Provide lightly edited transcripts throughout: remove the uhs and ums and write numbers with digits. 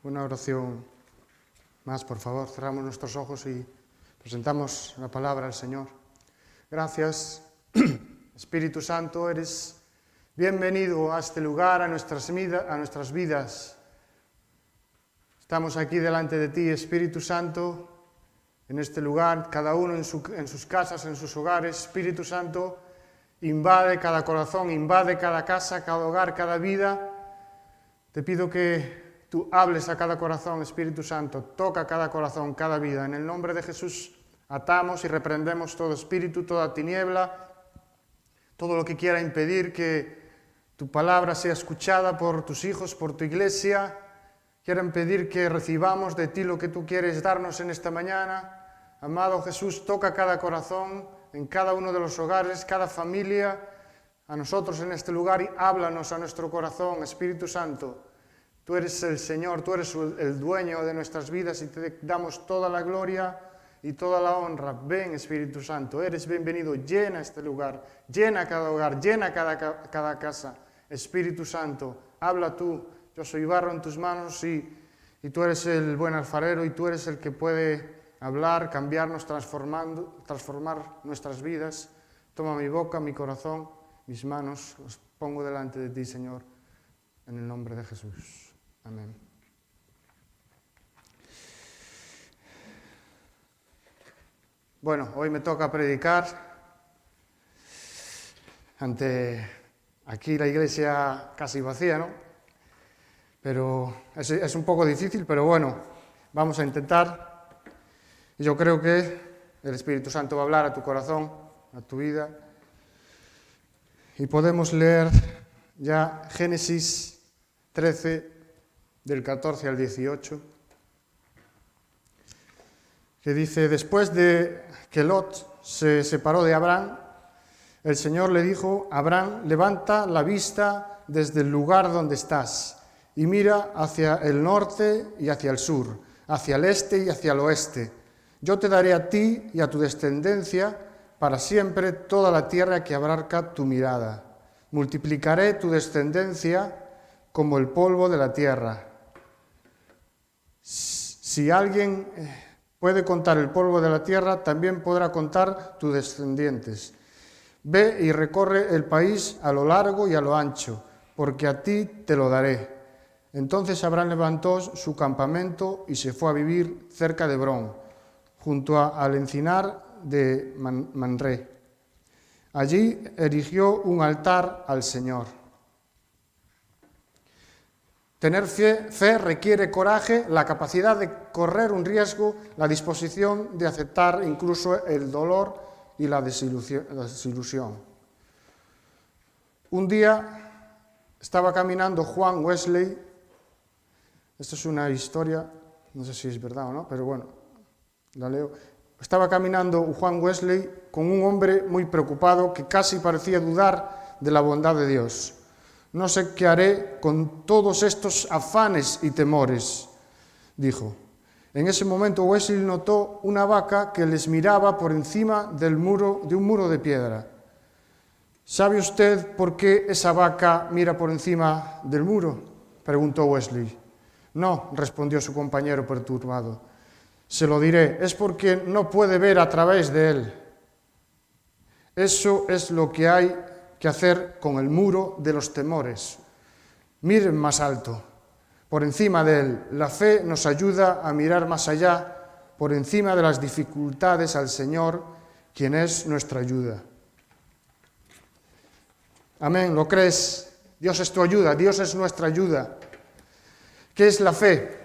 Una oración más, por favor. Cerramos nuestros ojos y presentamos la palabra al Señor. Gracias, Espíritu Santo, eres bienvenido a este lugar, a nuestras vidas. Estamos aquí delante de ti, Espíritu Santo, en este lugar, cada uno en sus casas, en sus hogares. Espíritu Santo, invade cada corazón, invade cada casa, cada hogar, cada vida. Te pido que tú hables a cada corazón, Espíritu Santo, toca cada corazón, cada vida. En el nombre de Jesús atamos y reprendemos todo espíritu, toda tiniebla, todo lo que quiera impedir que tu palabra sea escuchada por tus hijos, por tu iglesia. Quieren pedir que recibamos de ti lo que tú quieres darnos en esta mañana. Amado Jesús, toca cada corazón, en cada uno de los hogares, cada familia, a nosotros en este lugar, y háblanos a nuestro corazón, Espíritu Santo. Tú eres el Señor, tú eres el dueño de nuestras vidas y te damos toda la gloria y toda la honra. Ven, Espíritu Santo, eres bienvenido. Llena este lugar, llena cada hogar, llena cada casa. Espíritu Santo, habla tú. Yo soy barro en tus manos y tú eres el buen alfarero y tú eres el que puede hablar, cambiarnos, transformar nuestras vidas. Toma mi boca, mi corazón, mis manos, los pongo delante de ti, Señor, en el nombre de Jesús. Amén. Bueno, hoy me toca predicar ante aquí la iglesia casi vacía, ¿no? Pero es un poco difícil, pero bueno, vamos a intentar. Y yo creo que el Espíritu Santo va a hablar a tu corazón, a tu vida. Y podemos leer ya Génesis 13, del 14 al 18, que dice: después de que Lot se separó de Abraham, el Señor le dijo: Abraham, levanta la vista desde el lugar donde estás y mira hacia el norte y hacia el sur, hacia el este y hacia el oeste. Yo te daré a ti y a tu descendencia para siempre toda la tierra que abarca tu mirada. Multiplicaré tu descendencia como el polvo de la tierra. Si alguien puede contar el polvo de la tierra, también podrá contar tus descendientes. Ve y recorre el país a lo largo y a lo ancho, porque a ti te lo daré. Entonces Abraham levantó su campamento y se fue a vivir cerca de Hebrón, junto al encinar de Manré. Allí erigió un altar al Señor. Tener fe requiere coraje, la capacidad de correr un riesgo, la disposición de aceptar incluso el dolor y la desilusión. Un día estaba caminando Juan Wesley. Esto es una historia, no sé si es verdad o no, pero bueno, la leo. Estaba caminando Juan Wesley con un hombre muy preocupado que casi parecía dudar de la bondad de Dios. No sé qué haré con todos estos afanes y temores, dijo. En ese momento Wesley notó una vaca que les miraba por encima de un muro de piedra. ¿Sabe usted por qué esa vaca mira por encima del muro?, preguntó Wesley. No, respondió su compañero perturbado. Se lo diré, es porque no puede ver a través de él. Eso es lo que hay que hacer con el muro de los temores. Miren más alto, por encima de él. La fe nos ayuda a mirar más allá, por encima de las dificultades, al Señor, quien es nuestra ayuda. Amén, ¿lo crees? Dios es tu ayuda, Dios es nuestra ayuda. ¿Qué es la fe?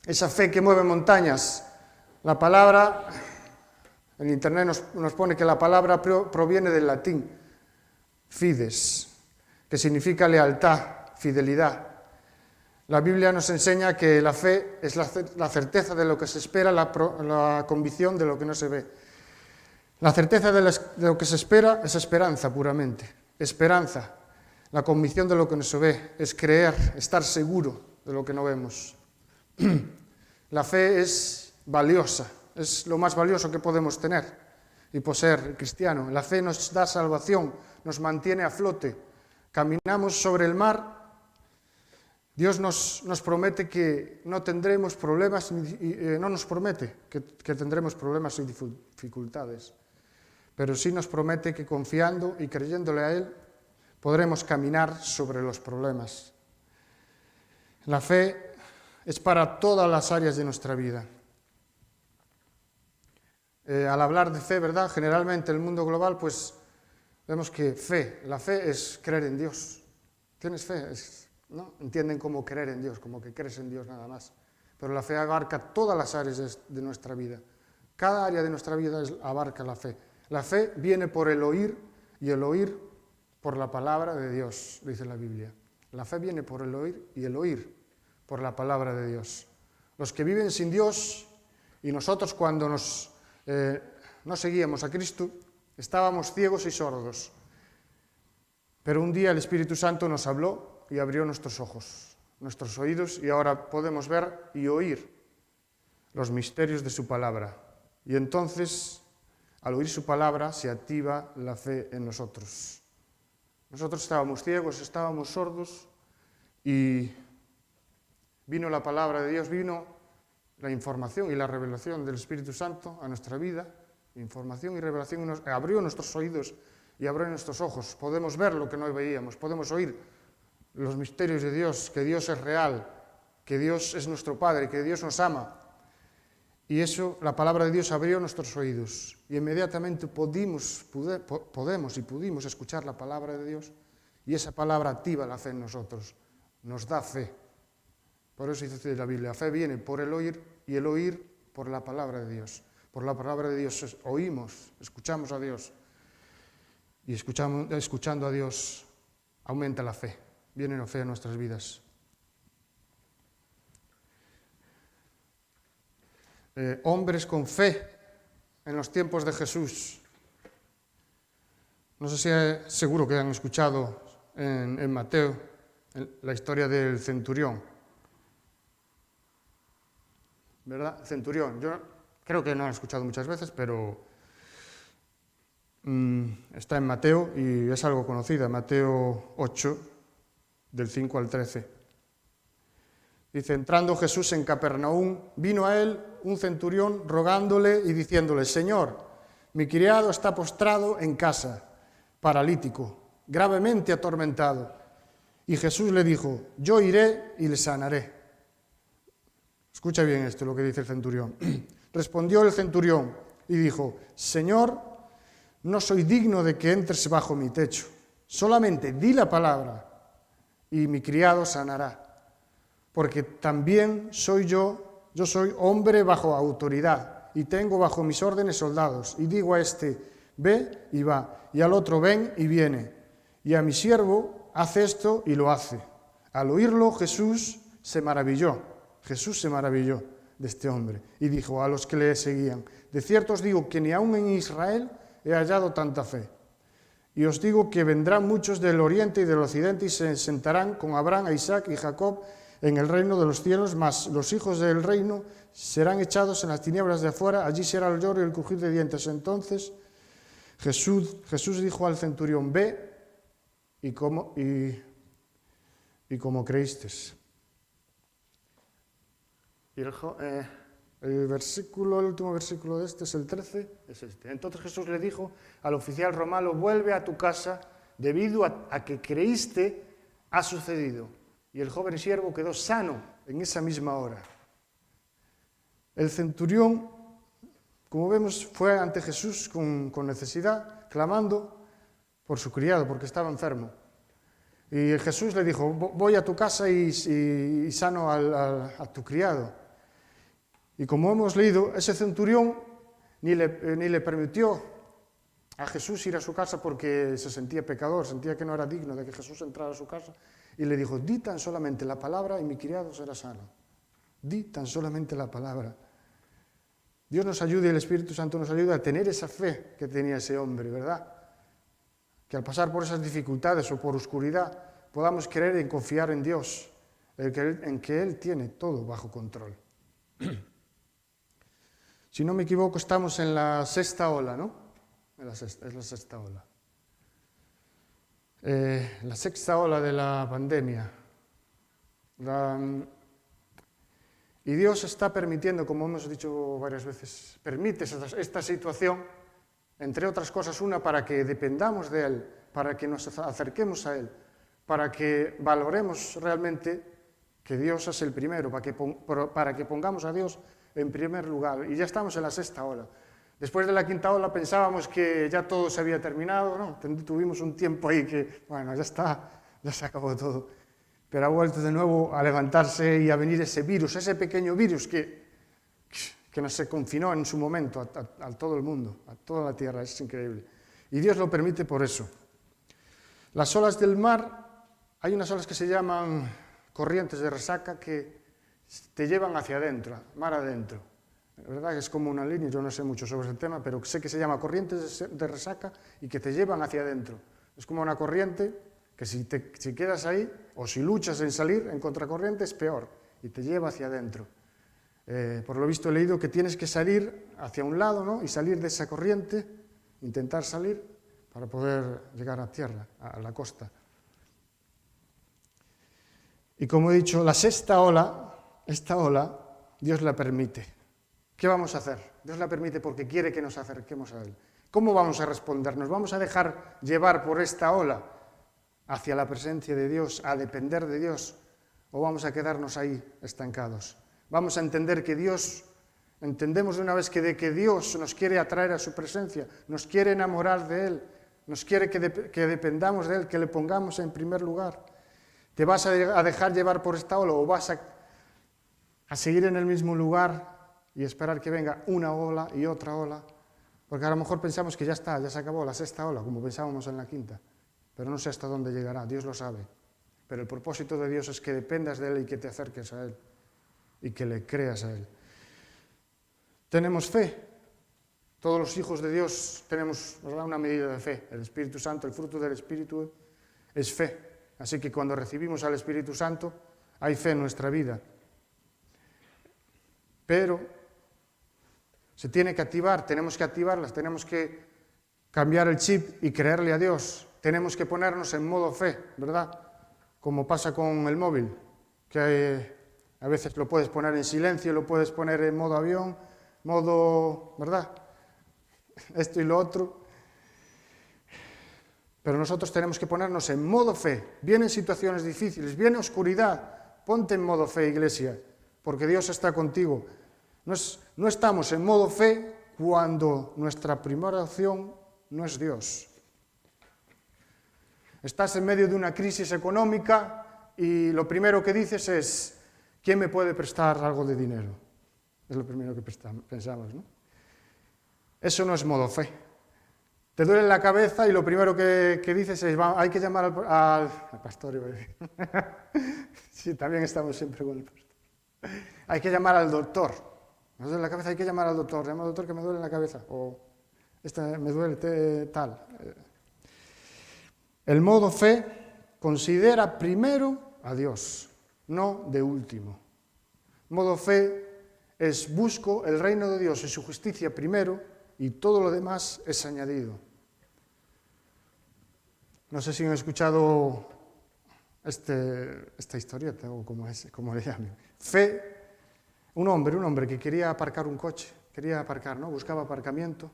Esa fe que mueve montañas. La palabra, en internet nos pone que la palabra proviene del latín, fides, que significa lealtad, fidelidad. La Biblia nos enseña que la fe es la certeza de lo que se espera, la convicción de lo que no se ve. La certeza de lo que se espera es esperanza puramente, esperanza. La convicción de lo que no se ve es creer, estar seguro de lo que no vemos. La fe es valiosa, es lo más valioso que podemos tener y poseer, cristiano. La fe nos da salvación, nos mantiene a flote. Caminamos sobre el mar Dios nos promete que no tendremos problemas, no nos promete que tendremos problemas y dificultades, pero sí nos promete que confiando y creyéndole a Él podremos caminar sobre los problemas. La fe es para todas las áreas de nuestra vida. Al hablar de fe, ¿verdad? Generalmente en el mundo global, pues vemos que la fe es creer en Dios. ¿Tienes fe? ¿No? Entienden como creer en Dios, como que crees en Dios nada más. Pero la fe abarca todas las áreas de nuestra vida. Cada área de nuestra vida abarca la fe. La fe viene por el oír y el oír por la palabra de Dios, dice la Biblia. La fe viene por el oír y el oír por la palabra de Dios. Los que viven sin Dios y nosotros cuando no seguíamos a Cristo, estábamos ciegos y sordos. Pero un día el Espíritu Santo nos habló y abrió nuestros ojos, nuestros oídos, y ahora podemos ver y oír los misterios de su palabra. Y entonces, al oír su palabra, se activa la fe en nosotros. Nosotros estábamos ciegos, estábamos sordos, y vino la palabra de Dios, vino la información y la revelación del Espíritu Santo a nuestra vida. Información y revelación abrió nuestros oídos y abrió nuestros ojos. Podemos ver lo que no veíamos, podemos oír los misterios de Dios, que Dios es real, que Dios es nuestro Padre, que Dios nos ama. Y eso, la palabra de Dios abrió nuestros oídos y inmediatamente pudimos escuchar la palabra de Dios, y esa palabra activa la fe en nosotros, nos da fe. Por eso dice la Biblia, la fe viene por el oír y el oír por la palabra de Dios. Por la palabra de Dios oímos, escuchamos a Dios, y escuchando a Dios aumenta la fe, viene la fe a nuestras vidas. Hombres con fe en los tiempos de Jesús. No sé si seguro que han escuchado en Mateo la historia del centurión, ¿verdad? Centurión, yo creo que no lo han escuchado muchas veces, pero está en Mateo y es algo conocida, Mateo 8, del 5 al 13. Dice, entrando Jesús en Capernaum, vino a él un centurión rogándole y diciéndole, Señor, mi criado está postrado en casa, paralítico, gravemente atormentado. Y Jesús le dijo, yo iré y le sanaré. Escucha bien esto, lo que dice el centurión. Respondió el centurión y dijo, Señor, no soy digno de que entres bajo mi techo. Solamente di la palabra y mi criado sanará. Porque también yo soy hombre bajo autoridad y tengo bajo mis órdenes soldados. Y digo a este, ve y va, y al otro, ven y viene. Y a mi siervo, haz esto y lo hace. Al oírlo, Jesús se maravilló de este hombre y dijo a los que le seguían, de cierto os digo que ni aun en Israel he hallado tanta fe. Y os digo que vendrán muchos del oriente y del occidente y se sentarán con Abraham, Isaac y Jacob en el reino de los cielos, mas los hijos del reino serán echados en las tinieblas de afuera, allí será el lloro y el crujir de dientes. Entonces Jesús dijo al centurión, ve y como creísteis. Y el último versículo de este es el 13, es este. Entonces Jesús le dijo al oficial romano, vuelve a tu casa, debido a que creíste, ha sucedido. Y el joven siervo quedó sano en esa misma hora. El centurión, como vemos, fue ante Jesús con necesidad, clamando por su criado, porque estaba enfermo. Y Jesús le dijo, voy a tu casa y sano a tu criado. Y como hemos leído, ese centurión ni le permitió a Jesús ir a su casa porque se sentía pecador, sentía que no era digno de que Jesús entrara a su casa. Y le dijo, di tan solamente la palabra y mi criado será sano. Di tan solamente la palabra. Dios nos ayude y el Espíritu Santo nos ayuda a tener esa fe que tenía ese hombre, ¿verdad? Que al pasar por esas dificultades o por oscuridad podamos creer y confiar en Dios, en que Él tiene todo bajo control. Si no me equivoco, estamos en la sexta ola, ¿no? Es la sexta ola. La sexta ola de la pandemia. Y Dios está permitiendo, como hemos dicho varias veces, permite esta situación, entre otras cosas, una para que dependamos de Él, para que nos acerquemos a Él, para que valoremos realmente que Dios es el primero, para que pongamos a Dios en primer lugar. Y ya estamos en la sexta ola. Después de la quinta ola pensábamos que ya todo se había terminado, ¿no? Tuvimos un tiempo ahí que, bueno, ya está, ya se acabó todo. Pero ha vuelto de nuevo a levantarse y a venir ese virus, ese pequeño virus que nos se confinó en su momento a todo el mundo, a toda la tierra. Es increíble. Y Dios lo permite por eso. Las olas del mar, hay unas olas que se llaman corrientes de resaca que te llevan hacia adentro, mar adentro. La verdad que es como una línea, yo no sé mucho sobre el tema, pero sé que se llama corrientes de resaca y que te llevan hacia adentro. Es como una corriente que si quedas ahí, o si luchas en salir en contracorriente, es peor, y te lleva hacia adentro. Por lo visto he leído que tienes que salir hacia un lado, ¿no? Y salir de esa corriente, intentar salir para poder llegar a tierra, a la costa. Y como he dicho, la sexta ola, esta ola, Dios la permite. ¿Qué vamos a hacer? Dios la permite porque quiere que nos acerquemos a Él. ¿Cómo vamos a responder? ¿Nos vamos a dejar llevar por esta ola hacia la presencia de Dios, a depender de Dios, o vamos a quedarnos ahí estancados? Vamos a entender que entendemos de una vez que Dios nos quiere atraer a su presencia, nos quiere enamorar de Él, nos quiere que dependamos de Él, que le pongamos en primer lugar. ¿Te vas a dejar llevar por esta ola o vas a seguir en el mismo lugar y esperar que venga una ola y otra ola? Porque a lo mejor pensamos que ya está, ya se acabó la sexta ola, como pensábamos en la quinta. Pero no sé hasta dónde llegará, Dios lo sabe. Pero el propósito de Dios es que dependas de Él y que te acerques a Él y que le creas a Él. Tenemos fe. Todos los hijos de Dios tenemos, ¿verdad?, una medida de fe. El Espíritu Santo, el fruto del Espíritu es fe. Así que cuando recibimos al Espíritu Santo, hay fe en nuestra vida. Pero se tiene que activar, tenemos que activarlas, tenemos que cambiar el chip y creerle a Dios. Tenemos que ponernos en modo fe, ¿verdad? Como pasa con el móvil, que a veces lo puedes poner en silencio, lo puedes poner en modo avión, modo, ¿verdad? Esto y lo otro. Pero nosotros tenemos que ponernos en modo fe. Vienen situaciones difíciles, viene oscuridad. Ponte en modo fe, iglesia, porque Dios está contigo. No estamos en modo fe cuando nuestra primera opción no es Dios. Estás en medio de una crisis económica y lo primero que dices es, ¿quién me puede prestar algo de dinero? Es lo primero que pensamos, ¿no? Eso no es modo fe. Te duele la cabeza y lo primero que dices es, hay que llamar al pastor. Iba a decir. Sí, también estamos siempre con el pastor. Hay que llamar al doctor. Me duele la cabeza, hay que llamar al doctor. Llama al doctor que me duele la cabeza. O me duele tal. El modo fe considera primero a Dios, no de último. Modo fe es busco el reino de Dios y su justicia primero y todo lo demás es añadido. No sé si han escuchado esta historieta o como le llamen. Fe, un hombre que quería aparcar un coche, ¿no? Buscaba aparcamiento.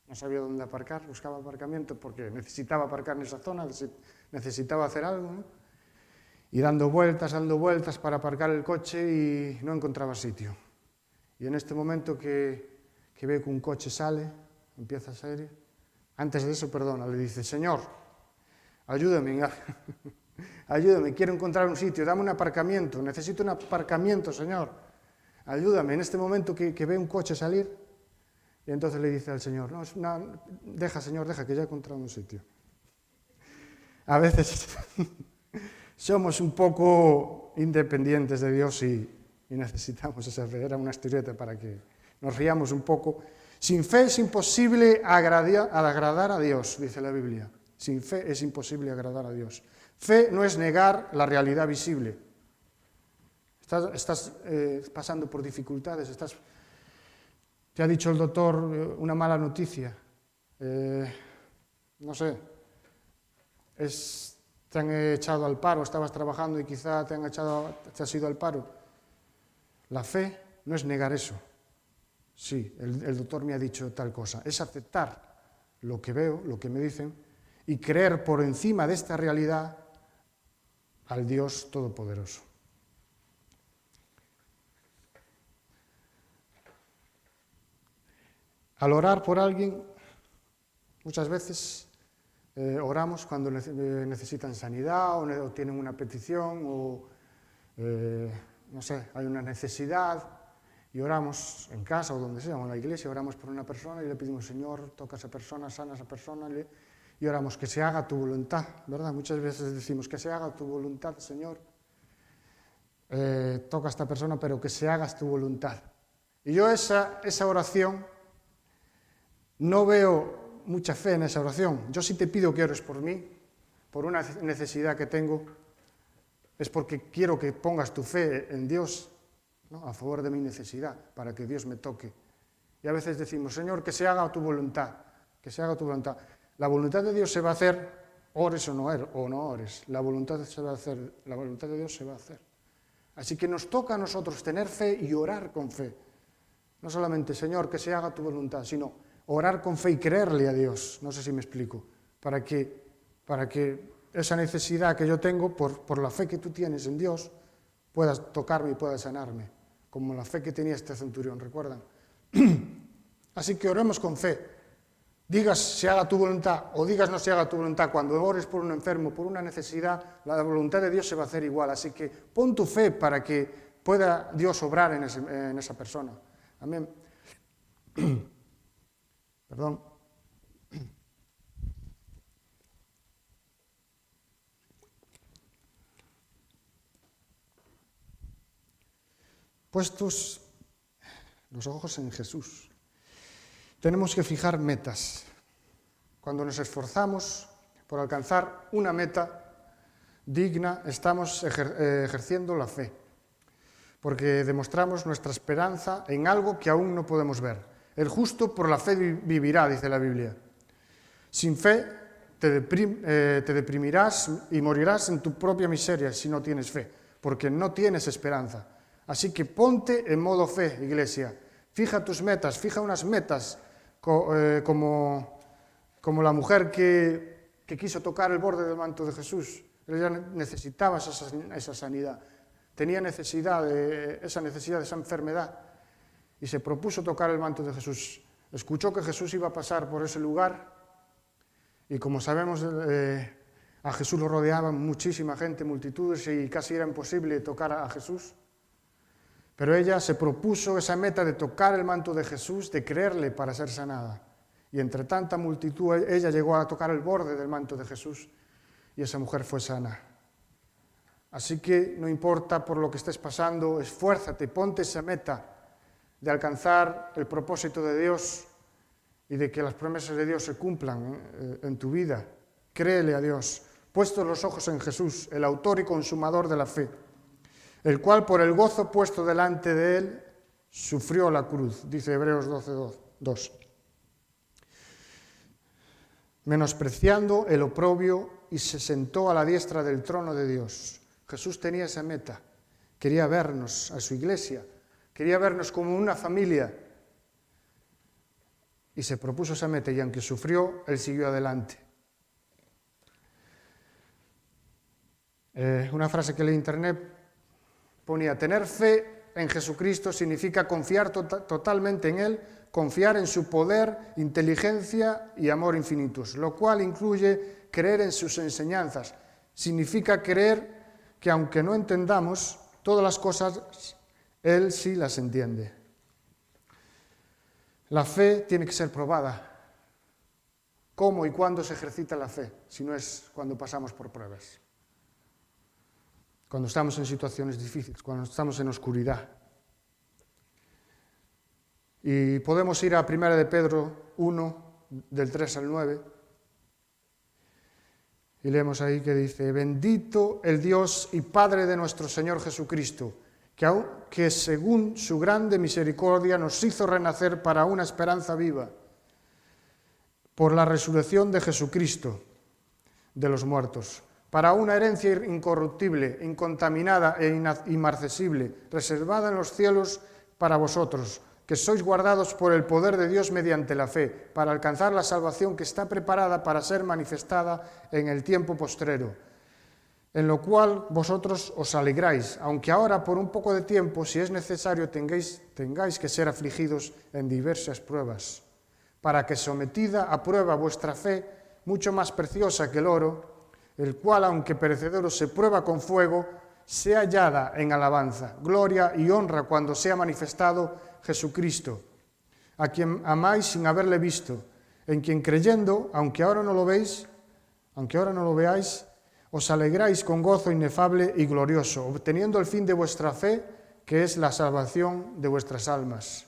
No sabía dónde aparcar, buscaba aparcamiento porque necesitaba aparcar en esa zona, necesitaba hacer algo, ¿no? Y dando vueltas para aparcar el coche y no encontraba sitio. Y en este momento que ve que un coche sale, empieza a salir, antes de eso, le dice, Señor, ayúdame, quiero encontrar un sitio, dame un aparcamiento, necesito un aparcamiento, Señor, ayúdame. En este momento que ve un coche salir, y entonces le dice al Señor, Señor, deja que ya he encontrado un sitio. A veces somos un poco independientes de Dios y necesitamos esa fe. Era una historieta para que nos riamos un poco. Sin fe es imposible agradar a Dios, dice la Biblia. Sin fe es imposible agradar a Dios. Fe no es negar la realidad visible. Estás pasando por dificultades, te ha dicho el doctor una mala noticia, no sé, te han echado al paro, estabas trabajando y quizá te has ido al paro. La fe no es negar eso. Sí, el doctor me ha dicho tal cosa. Es aceptar lo que veo, lo que me dicen, y creer por encima de esta realidad al Dios Todopoderoso. Al orar por alguien, muchas veces oramos cuando necesitan sanidad o tienen una petición o, no sé, hay una necesidad y oramos en casa o donde sea, o en la iglesia, oramos por una persona y le pedimos, Señor, toca a esa persona, sana a esa persona, y oramos que se haga tu voluntad, ¿verdad? Muchas veces decimos que se haga tu voluntad, Señor. Toca a esta persona, pero que se haga tu voluntad. Y yo esa oración, no veo mucha fe en esa oración. Yo sí te pido que ores por mí, por una necesidad que tengo, es porque quiero que pongas tu fe en Dios, ¿no? A favor de mi necesidad, para que Dios me toque. Y a veces decimos, Señor, que se haga tu voluntad, que se haga tu voluntad. La voluntad de Dios se va a hacer, ores o no ores. La voluntad se va a hacer, la voluntad de Dios se va a hacer. Así que nos toca a nosotros tener fe y orar con fe. No solamente, Señor, que se haga tu voluntad, sino orar con fe y creerle a Dios. No sé si me explico. Para que esa necesidad que yo tengo, por la fe que tú tienes en Dios, puedas tocarme y puedas sanarme. Como la fe que tenía este centurión, ¿recuerdan? Así que oremos con fe. Digas se haga tu voluntad o digas no se haga tu voluntad, cuando ores por un enfermo, por una necesidad, la voluntad de Dios se va a hacer igual. Así que pon tu fe para que pueda Dios obrar en esa persona. Amén. Perdón. Puestos los ojos en Jesús, tenemos que fijar metas. Cuando nos esforzamos por alcanzar una meta digna, estamos ejerciendo la fe, porque demostramos nuestra esperanza en algo que aún no podemos ver. El justo por la fe vivirá, dice la Biblia. Sin fe te deprimirás y morirás en tu propia miseria si no tienes fe, porque no tienes esperanza. Así que ponte en modo fe, iglesia. Fija tus metas, fija unas metas como la mujer que quiso tocar el borde del manto de Jesús. Ella necesitaba esa sanidad, tenía esa necesidad de esa enfermedad y se propuso tocar el manto de Jesús. Escuchó que Jesús iba a pasar por ese lugar y como sabemos, a Jesús lo rodeaban muchísima gente, multitudes, y casi era imposible tocar a Jesús. Pero ella se propuso esa meta de tocar el manto de Jesús, de creerle para ser sanada. Y entre tanta multitud, ella llegó a tocar el borde del manto de Jesús y esa mujer fue sana. Así que no importa por lo que estés pasando, esfuérzate, ponte esa meta de alcanzar el propósito de Dios y de que las promesas de Dios se cumplan en tu vida. Créele a Dios, puestos los ojos en Jesús, el autor y consumador de la fe, el cual por el gozo puesto delante de él sufrió la cruz, dice Hebreos 12:2. Menospreciando el oprobio y se sentó a la diestra del trono de Dios. Jesús tenía esa meta, quería vernos a su iglesia, quería vernos como una familia y se propuso esa meta y aunque sufrió, él siguió adelante. Una frase que leí en internet ponía, tener fe en Jesucristo significa confiar totalmente en Él, confiar en su poder, inteligencia y amor infinitos, lo cual incluye creer en sus enseñanzas. Significa creer que aunque no entendamos todas las cosas, Él sí las entiende. La fe tiene que ser probada. ¿Cómo y cuándo se ejercita la fe? Si no es cuando pasamos por pruebas. Cuando estamos en situaciones difíciles, cuando estamos en oscuridad. Y podemos ir a 1 de Pedro 1, del 3 al 9, y leemos ahí que dice, bendito el Dios y Padre de nuestro Señor Jesucristo, que según su grande misericordia nos hizo renacer para una esperanza viva, por la resurrección de Jesucristo de los muertos, para una herencia incorruptible, incontaminada e inmarcesible, reservada en los cielos para vosotros, que sois guardados por el poder de Dios mediante la fe, para alcanzar la salvación que está preparada para ser manifestada en el tiempo postrero, en lo cual vosotros os alegráis, aunque ahora por un poco de tiempo, si es necesario, tengáis que ser afligidos en diversas pruebas, para que sometida a prueba vuestra fe, mucho más preciosa que el oro, el cual, aunque perecedero, se prueba con fuego, sea hallada en alabanza, gloria y honra cuando sea manifestado Jesucristo, a quien amáis sin haberle visto, en quien creyendo, aunque ahora no lo veáis, os alegráis con gozo inefable y glorioso, obteniendo el fin de vuestra fe, que es la salvación de vuestras almas.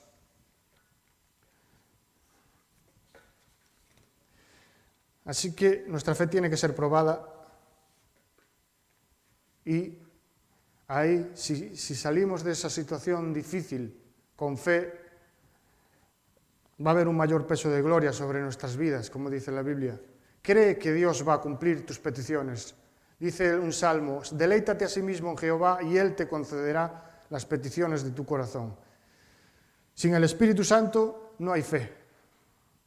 Así que nuestra fe tiene que ser probada. Y ahí, si salimos de esa situación difícil con fe, va a haber un mayor peso de gloria sobre nuestras vidas, como dice la Biblia. Cree que Dios va a cumplir tus peticiones. Dice un salmo, deleítate a sí mismo en Jehová y Él te concederá las peticiones de tu corazón. Sin el Espíritu Santo no hay fe.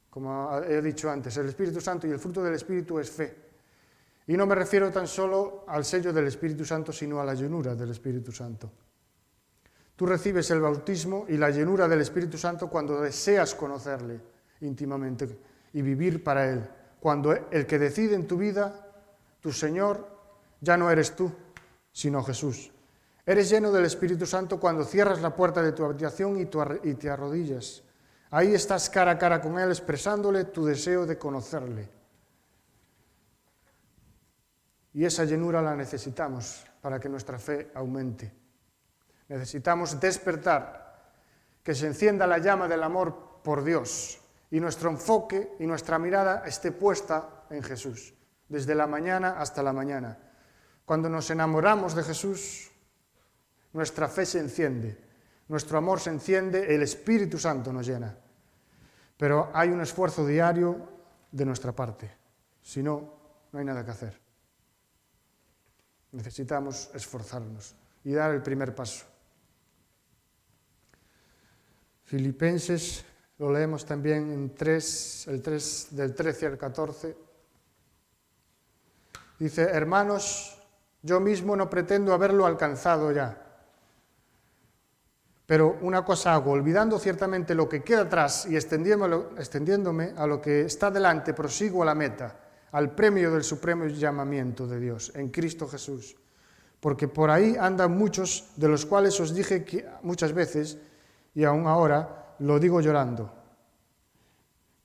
Como he dicho antes, el Espíritu Santo y el fruto del Espíritu es fe. Y no me refiero tan solo al sello del Espíritu Santo, sino a la llenura del Espíritu Santo. Tú recibes el bautismo y la llenura del Espíritu Santo cuando deseas conocerle íntimamente y vivir para Él. Cuando el que decide en tu vida, tu Señor, ya no eres tú, sino Jesús. Eres lleno del Espíritu Santo cuando cierras la puerta de tu habitación y te arrodillas. Ahí estás cara a cara con Él, expresándole tu deseo de conocerle. Y esa llenura la necesitamos para que nuestra fe aumente. Necesitamos despertar, que se encienda la llama del amor por Dios y nuestro enfoque y nuestra mirada esté puesta en Jesús, desde la mañana hasta la mañana. Cuando nos enamoramos de Jesús, nuestra fe se enciende, nuestro amor se enciende, el Espíritu Santo nos llena. Pero hay un esfuerzo diario de nuestra parte, si no, no hay nada que hacer. Necesitamos esforzarnos y dar el primer paso. Filipenses, lo leemos también en el 3, del 13 al 14. Dice, hermanos, yo mismo no pretendo haberlo alcanzado ya. Pero una cosa hago, olvidando ciertamente lo que queda atrás y extendiéndome a lo que está delante, prosigo a la meta, al premio del supremo llamamiento de Dios, en Cristo Jesús. Porque por ahí andan muchos, de los cuales os dije que muchas veces, y aún ahora lo digo llorando,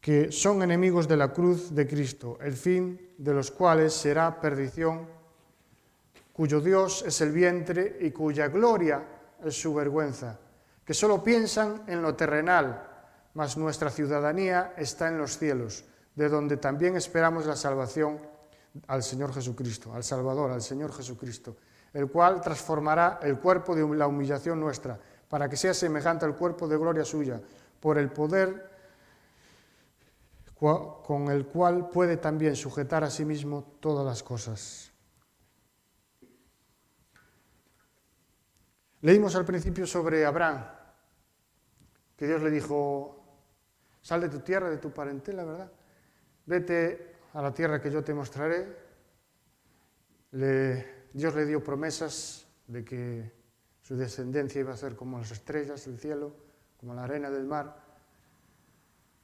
que son enemigos de la cruz de Cristo, el fin de los cuales será perdición, cuyo Dios es el vientre y cuya gloria es su vergüenza, que solo piensan en lo terrenal, mas nuestra ciudadanía está en los cielos, de donde también esperamos la salvación al Señor Jesucristo, al Salvador, al Señor Jesucristo, el cual transformará el cuerpo de la humillación nuestra, para que sea semejante al cuerpo de gloria suya, por el poder con el cual puede también sujetar a sí mismo todas las cosas. Leímos al principio sobre Abraham, que Dios le dijo, sal de tu tierra, de tu parentela, ¿verdad? Vete a la tierra que yo te mostraré. Dios le dio promesas de que su descendencia iba a ser como las estrellas del cielo, como la arena del mar.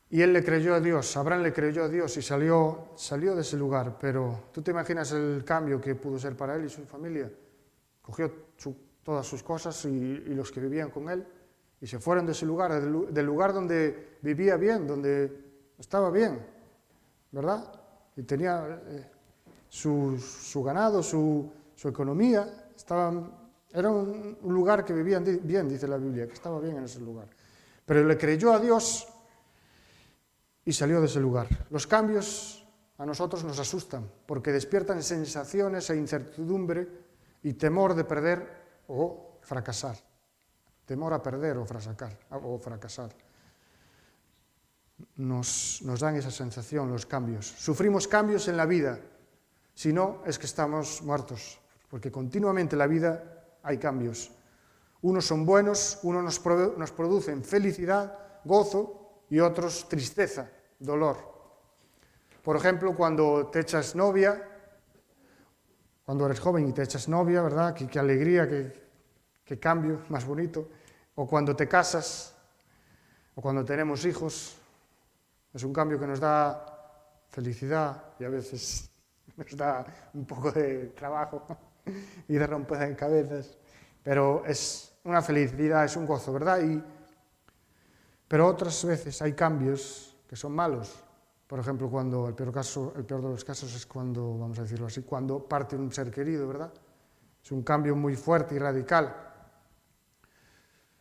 Y él le creyó a Dios, Abraham le creyó a Dios y salió de ese lugar. Pero tú te imaginas el cambio que pudo ser para él y su familia. Cogió todas sus cosas y los que vivían con él y se fueron de ese lugar, del lugar donde vivía bien, donde estaba bien, ¿verdad? Y tenía su ganado, su economía, era un lugar que vivían bien, dice la Biblia, que estaba bien en ese lugar. Pero le creyó a Dios y salió de ese lugar. Los cambios a nosotros nos asustan, porque despiertan sensaciones e incertidumbre y temor de perder o fracasar. Temor a perder o fracasar. Nos dan esa sensación los cambios. Sufrimos cambios en la vida. Si no, es que estamos muertos, porque continuamente en la vida hay cambios. Unos son buenos, unos nos producen felicidad, gozo, y otros tristeza, dolor. Por ejemplo, cuando te echas novia, cuando eres joven y te echas novia, ¿verdad? Qué alegría, qué cambio más bonito. O cuando te casas, o cuando tenemos hijos, es un cambio que nos da felicidad y a veces nos da un poco de trabajo y de rompecabezas, pero es una felicidad, es un gozo, ¿verdad? Pero otras veces hay cambios que son malos. Por ejemplo, cuando el peor de los casos es cuando, vamos a decirlo así, cuando parte un ser querido, ¿verdad? Es un cambio muy fuerte y radical.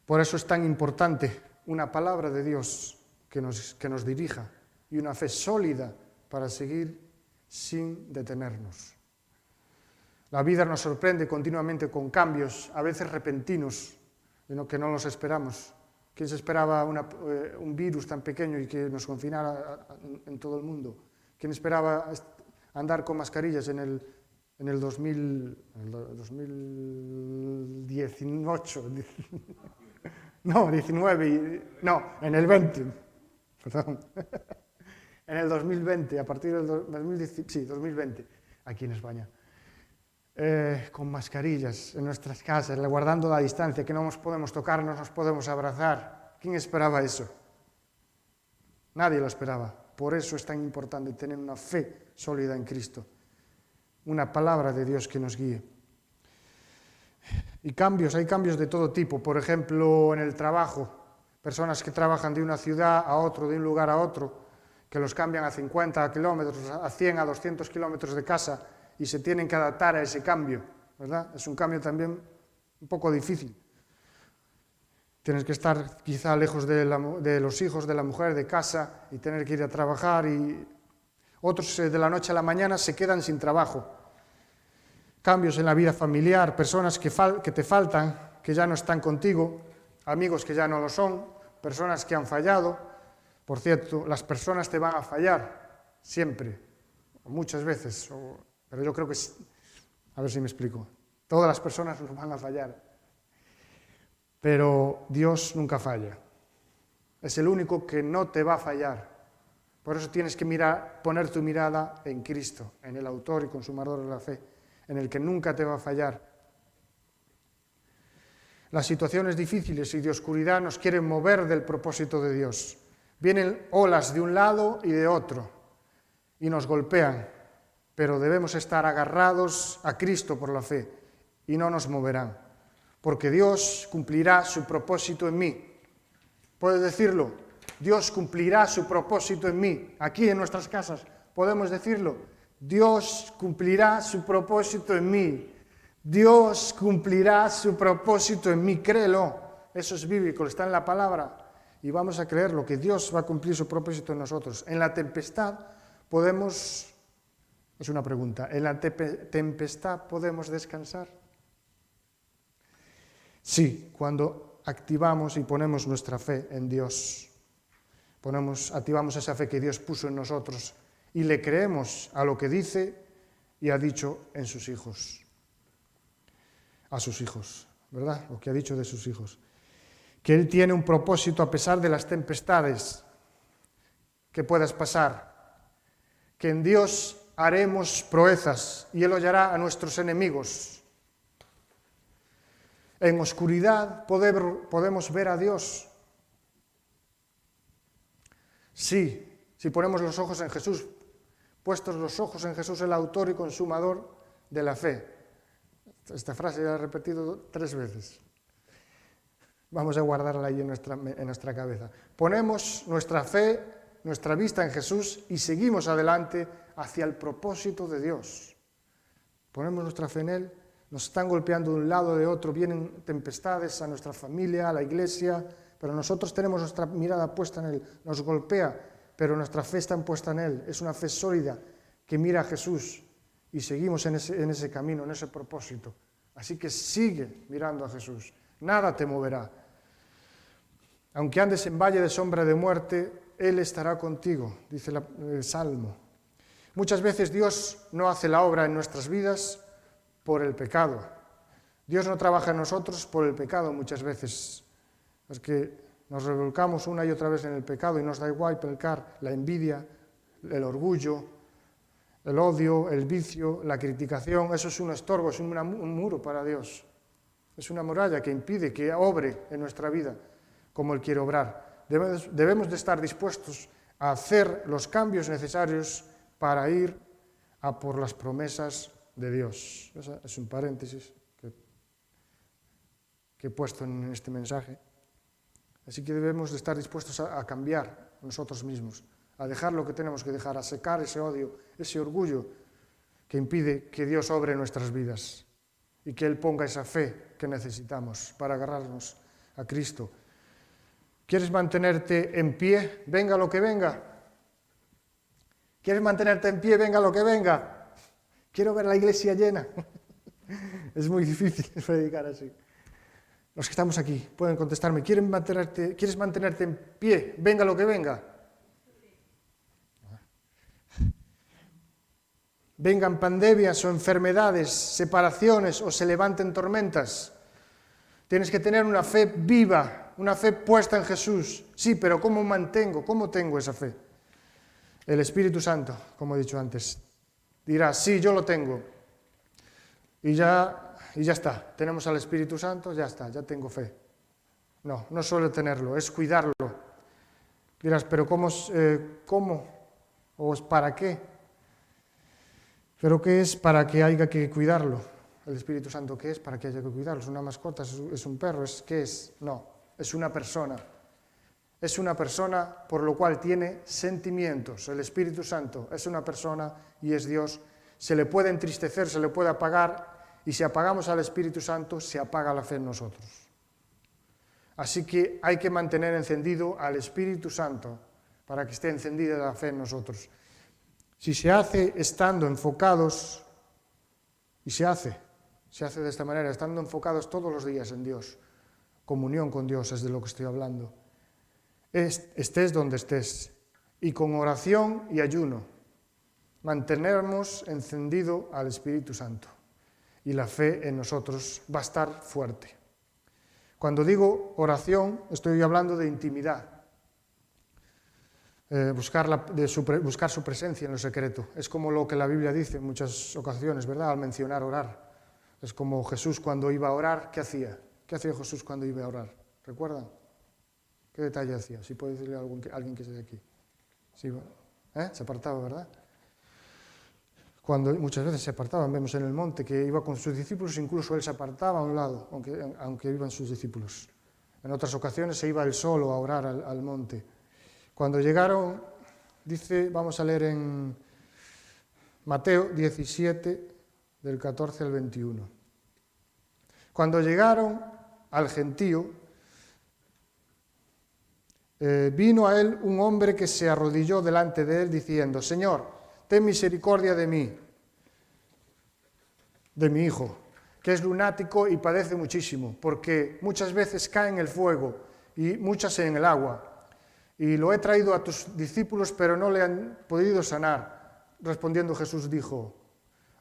Por eso es tan importante una palabra de Dios que nos dirija y una fe sólida para seguir sin detenernos. La vida nos sorprende continuamente con cambios, a veces repentinos, que no los esperamos. ¿Quién se esperaba un virus tan pequeño y que nos confinara en todo el mundo? ¿Quién esperaba andar con mascarillas en el 2018? No, 19, en el 20, perdón. En el 2020, a partir del 2020, aquí en España. Con mascarillas en nuestras casas, guardando la distancia, que no nos podemos tocar, no nos podemos abrazar. ¿Quién esperaba eso? Nadie lo esperaba. Por eso es tan importante tener una fe sólida en Cristo, una palabra de Dios que nos guíe. Y hay cambios de todo tipo. Por ejemplo, en el trabajo, personas que trabajan de una ciudad a otro, de un lugar a otro, que los cambian a 50 kilómetros, a 100, a 200 kilómetros de casa, y se tienen que adaptar a ese cambio, ¿verdad? Es un cambio también un poco difícil. Tienes que estar quizá lejos de los hijos, de la mujer, de casa, y tener que ir a trabajar, y otros de la noche a la mañana se quedan sin trabajo. Cambios en la vida familiar, personas que te faltan, que ya no están contigo, amigos que ya no lo son, personas que han fallado. Por cierto, las personas te van a fallar, siempre, muchas veces, pero yo creo que, a ver si me explico, todas las personas nos van a fallar, pero Dios nunca falla, es el único que no te va a fallar. Por eso tienes que poner tu mirada en Cristo, en el autor y consumador de la fe, en el que nunca te va a fallar. Las situaciones difíciles y de oscuridad nos quieren mover del propósito de Dios. Vienen olas de un lado y de otro y nos golpean, pero debemos estar agarrados a Cristo por la fe y no nos moverán, porque Dios cumplirá su propósito en mí. ¿Puedes decirlo? Dios cumplirá su propósito en mí. Aquí en nuestras casas podemos decirlo. Dios cumplirá su propósito en mí. Dios cumplirá su propósito en mí. Créelo. Eso es bíblico, está en la palabra. Y vamos a creerlo, que Dios va a cumplir su propósito en nosotros. En la tempestad podemos... Es una pregunta. ¿En la tempestad podemos descansar? Sí, cuando activamos y ponemos nuestra fe en Dios. Activamos esa fe que Dios puso en nosotros y le creemos a lo que dice y ha dicho en sus hijos. A sus hijos, ¿verdad? Lo que ha dicho de sus hijos. Que Él tiene un propósito a pesar de las tempestades que puedas pasar. Que en Dios haremos proezas y Él hollará a nuestros enemigos. En oscuridad podemos ver a Dios. Sí, si ponemos los ojos en Jesús, puestos los ojos en Jesús, el autor y consumador de la fe. Esta frase la he repetido 3 veces. Vamos a guardarla ahí en nuestra cabeza. Ponemos nuestra fe, nuestra vista en Jesús y seguimos adelante hacia el propósito de Dios. Ponemos nuestra fe en Él, nos están golpeando de un lado o de otro, vienen tempestades a nuestra familia, a la iglesia, pero nosotros tenemos nuestra mirada puesta en Él, nos golpea, pero nuestra fe está puesta en Él, es una fe sólida que mira a Jesús y seguimos en ese camino, en ese propósito. Así que sigue mirando a Jesús, nada te moverá. Aunque andes en valle de sombra de muerte, Él estará contigo, dice el Salmo. Muchas veces Dios no hace la obra en nuestras vidas por el pecado. Dios no trabaja en nosotros por el pecado muchas veces. Es que nos revolcamos una y otra vez en el pecado y nos da igual pecar la envidia, el orgullo, el odio, el vicio, la criticación. Eso es un estorbo, es un muro para Dios. Es una muralla que impide que obre en nuestra vida como Él quiere obrar. Debemos de estar dispuestos a hacer los cambios necesarios para ir a por las promesas de Dios. Ese es un paréntesis que he puesto en este mensaje. Así que debemos de estar dispuestos a cambiar nosotros mismos, a dejar lo que tenemos que dejar, a secar ese odio, ese orgullo que impide que Dios obre en nuestras vidas y que Él ponga esa fe que necesitamos para agarrarnos a Cristo. ¿Quieres mantenerte en pie? Venga lo que venga. ¿Quieres mantenerte en pie? Venga lo que venga. Quiero ver la iglesia llena. Es muy difícil predicar así. Los que estamos aquí pueden contestarme. ¿Quieres mantenerte en pie? Venga lo que venga. Vengan pandemias o enfermedades, separaciones o se levanten tormentas. Tienes que tener una fe viva, una fe puesta en Jesús. Sí, pero ¿cómo mantengo? ¿Cómo tengo esa fe? El Espíritu Santo, como he dicho antes, dirá, sí, yo lo tengo. Y ya está. Tenemos al Espíritu Santo, ya está, ya tengo fe. No, no solo tenerlo, es cuidarlo. Dirás, pero ¿cómo? ¿O para qué? ¿Pero qué es para que haya que cuidarlo? El Espíritu Santo, ¿qué es para que haya que cuidarlo? ¿Es una mascota? ¿Es un perro? ¿Qué es? No, es una persona. Es una persona por lo cual tiene sentimientos. El Espíritu Santo es una persona y es Dios. Se le puede entristecer, se le puede apagar, y si apagamos al Espíritu Santo, se apaga la fe en nosotros. Así que hay que mantener encendido al Espíritu Santo para que esté encendida la fe en nosotros. Si se hace estando enfocados, y se hace de esta manera, estando enfocados todos los días en Dios, comunión con Dios es de lo que estoy hablando, estés donde estés, y con oración y ayuno, mantenernos encendido al Espíritu Santo, y la fe en nosotros va a estar fuerte. Cuando digo oración, estoy hablando de intimidad, buscar su presencia en lo secreto. Es como lo que la Biblia dice en muchas ocasiones, ¿verdad?, al mencionar orar. Es como Jesús cuando iba a orar, ¿qué hacía? ¿Qué hacía Jesús cuando iba a orar? ¿Recuerdan? ¿Qué detalle hacía? Si puede decirle a alguien que esté de aquí. Sí, se apartaba, ¿verdad? Cuando muchas veces se apartaban, vemos en el monte que iba con sus discípulos, incluso él se apartaba a un lado, aunque iban sus discípulos. En otras ocasiones se iba él solo a orar al monte. Cuando llegaron, dice, vamos a leer en Mateo 17, del 14 al 21. Cuando llegaron al gentío, vino a él un hombre que se arrodilló delante de él diciendo, Señor, ten misericordia de mí, de mi hijo, que es lunático y padece muchísimo, porque muchas veces cae en el fuego y muchas en el agua. Y lo he traído a tus discípulos, pero no le han podido sanar. Respondiendo Jesús dijo,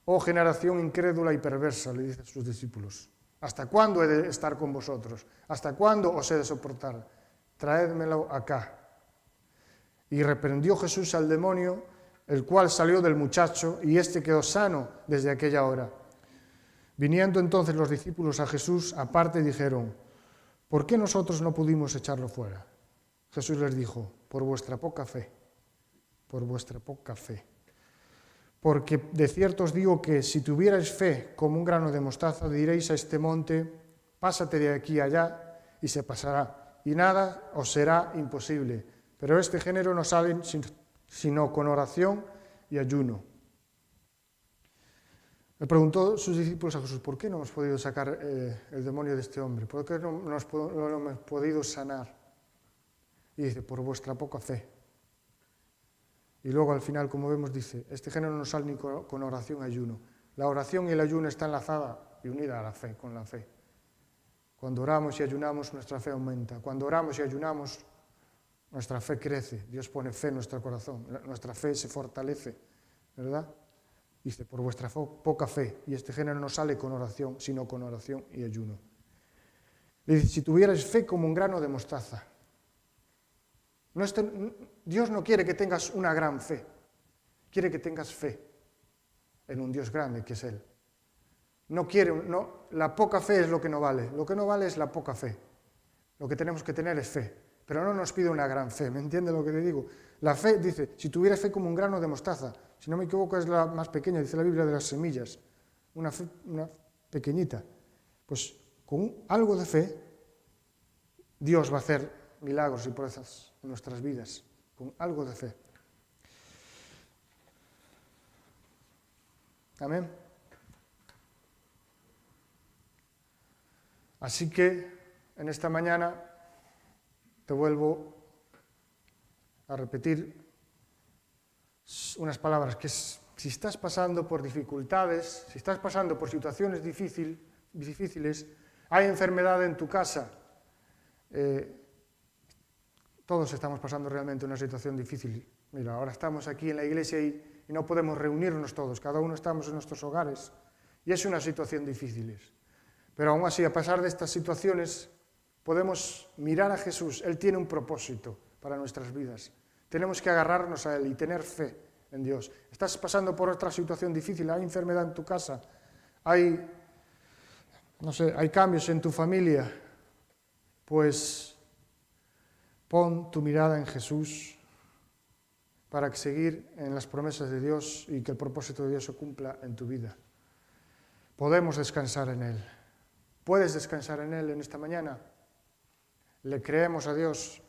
oh generación incrédula y perversa, le dice a sus discípulos, ¿hasta cuándo he de estar con vosotros? ¿Hasta cuándo os he de soportar? Traédmelo acá. Y reprendió Jesús al demonio, el cual salió del muchacho, y éste quedó sano desde aquella hora. Viniendo entonces los discípulos a Jesús aparte dijeron, ¿por qué nosotros no pudimos echarlo fuera? Jesús les dijo, por vuestra poca fe, por vuestra poca fe. Porque de cierto os digo que si tuvierais fe como un grano de mostaza, diréis a este monte, pásate de aquí a allá, y se pasará, y nada os será imposible. Pero este género no sale sino con oración y ayuno. Le preguntó sus discípulos a Jesús, ¿por qué no hemos podido sacar el demonio de este hombre? ¿Por qué no hemos podido sanar? Y dice, por vuestra poca fe. Y luego al final, como vemos, dice, este género no sale ni con oración y ayuno. La oración y el ayuno está enlazada y unida a la fe, con la fe. Cuando oramos y ayunamos, nuestra fe aumenta. Cuando oramos y ayunamos, nuestra fe crece. Dios pone fe en nuestro corazón. Nuestra fe se fortalece. ¿verdad? Dice, por vuestra poca fe, y este género no sale con oración, sino con oración y ayuno. Dice, si tuvierais fe como un grano de mostaza. Dios no quiere que tengas una gran fe, quiere que tengas fe en un Dios grande que es Él. La poca fe es lo que no vale es la poca fe. Lo que tenemos que tener es fe, pero no nos pide una gran fe, ¿me entiende lo que le digo? La fe, dice, si tuvieras fe como un grano de mostaza, si no me equivoco es la más pequeña, dice la Biblia, de las semillas, una fe, una pequeñita, pues con algo de fe, Dios va a hacer milagros y proezas en nuestras vidas, con algo de fe. Amén. Así que en esta mañana te vuelvo a repetir unas palabras que si estás pasando por dificultades, si estás pasando por situaciones difíciles, hay enfermedad en tu casa, todos estamos pasando realmente una situación difícil. Mira, ahora estamos aquí en la iglesia y no podemos reunirnos todos, cada uno estamos en nuestros hogares y es una situación difícil. Pero aún así, a pesar de estas situaciones, podemos mirar a Jesús. Él tiene un propósito para nuestras vidas. Tenemos que agarrarnos a Él y tener fe en Dios. Estás pasando por otra situación difícil, hay enfermedad en tu casa, hay cambios en tu familia, pues pon tu mirada en Jesús para seguir en las promesas de Dios y que el propósito de Dios se cumpla en tu vida. Podemos descansar en Él. ¿Puedes descansar en Él en esta mañana? ¿Le creemos a Dios?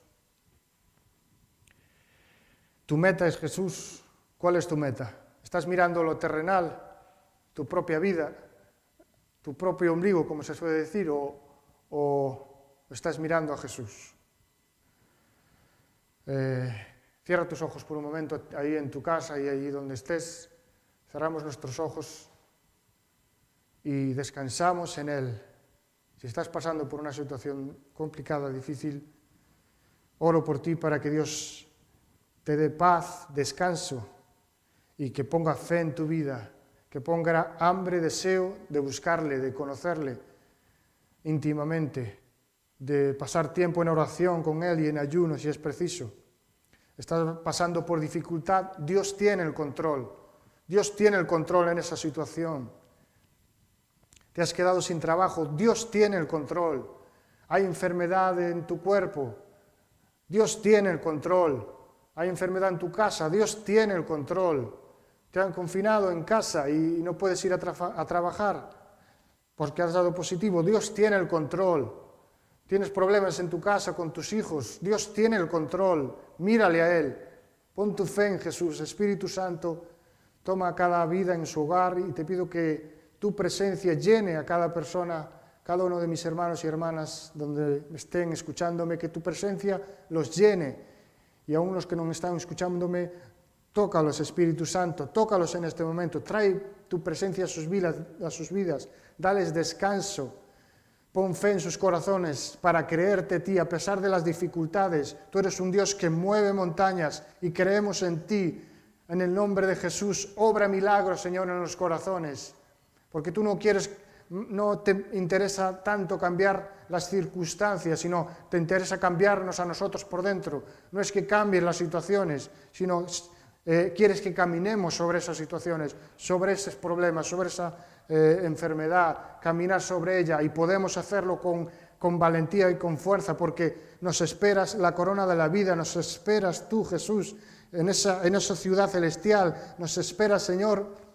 ¿Tu meta es Jesús? ¿Cuál es tu meta? ¿Estás mirando lo terrenal, tu propia vida, tu propio ombligo, como se suele decir, o estás mirando a Jesús? Cierra tus ojos por un momento ahí en tu casa y allí donde estés. Cerramos nuestros ojos y descansamos en Él. Si estás pasando por una situación complicada, difícil, oro por ti para que Dios te dé paz, descanso y que ponga fe en tu vida, que ponga hambre, deseo de buscarle, de conocerle íntimamente, de pasar tiempo en oración con Él y en ayuno si es preciso. Estás pasando por dificultad, Dios tiene el control. Dios tiene el control en esa situación. Te has quedado sin trabajo, Dios tiene el control. Hay enfermedad en tu cuerpo, Dios tiene el control. Hay enfermedad en tu casa, Dios tiene el control. Te han confinado en casa y no puedes ir a trabajar porque has dado positivo, Dios tiene el control. Tienes problemas en tu casa con tus hijos, Dios tiene el control. Mírale a Él, pon tu fe en Jesús. Espíritu Santo, toma cada vida en su hogar y te pido que tu presencia llene a cada persona, cada uno de mis hermanos y hermanas donde estén escuchándome, que tu presencia los llene. Y aún los que no están escuchándome, tócalos, Espíritu Santo, tócalos en este momento, trae tu presencia a sus vidas, dales descanso, pon fe en sus corazones para creerte a ti a pesar de las dificultades. Tú eres un Dios que mueve montañas y creemos en ti. En el nombre de Jesús, obra milagros, Señor, en los corazones. Porque tú no te interesa tanto cambiar las circunstancias, sino te interesa cambiarnos a nosotros por dentro. No es que cambien las situaciones, sino quieres que caminemos sobre esas situaciones, sobre esos problemas, sobre esa enfermedad, caminar sobre ella, y podemos hacerlo con valentía y con fuerza, porque nos esperas la corona de la vida, nos esperas tú, Jesús, en esa ciudad celestial, nos esperas, Señor,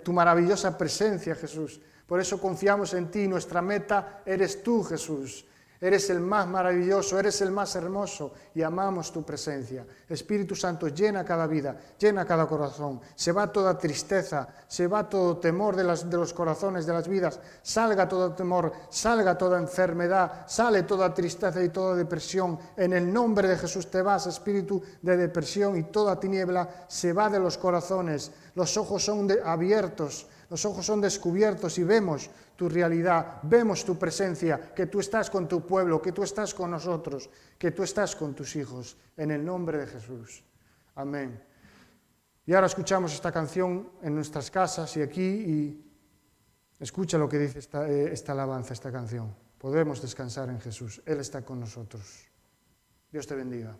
tu maravillosa presencia, Jesús. Por eso confiamos en ti, nuestra meta eres tú, Jesús. Eres el más maravilloso, eres el más hermoso y amamos tu presencia. Espíritu Santo, llena cada vida, llena cada corazón. Se va toda tristeza, se va todo temor de los corazones, de las vidas. Salga todo temor, salga toda enfermedad, sale toda tristeza y toda depresión. En el nombre de Jesús te vas, espíritu de depresión, y toda tiniebla se va de los corazones. Los ojos son abiertos, los ojos son descubiertos y vemos tu realidad, vemos tu presencia, que tú estás con tu pueblo, que tú estás con nosotros, que tú estás con tus hijos, en el nombre de Jesús. Amén. Y ahora escuchamos esta canción en nuestras casas y aquí, y escucha lo que dice esta alabanza, esta canción. Podemos descansar en Jesús, Él está con nosotros. Dios te bendiga.